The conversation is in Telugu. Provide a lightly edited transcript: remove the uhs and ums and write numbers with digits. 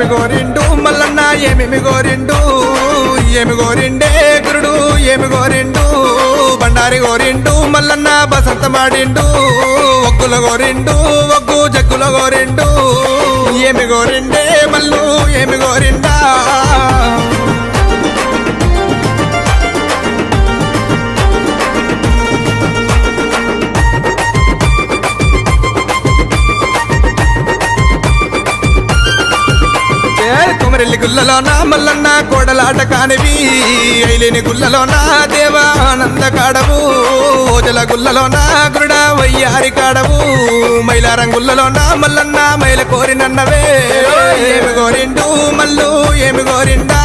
ఏమి గోరిండు మల్లన్న ఏమేమి గోరిండు ఏమి గోరిండే గురుడు ఏమి గోరిండు బండారి గోరిండు మల్లన్న బసంత మాడిండు ఒగ్గుల గోరిండు ఒగ్గు జగ్గుల గోరిండు ఏమి గోరిండే మల్లు ఏమి గోరిండా కొమరెల్లి గుల్లలోన మల్లన్న కోడలాట కానివి ఐలేని గుల్లలోన దేవానంద కాడవు ఓజల గుల్లలోన గురుడ వయ్యారి కాడవు మైలారం గుల్లలోన మల్లన్న మైల కోరినన్నవే ఏమి గోరిండు మల్లు ఏమి గోరిండా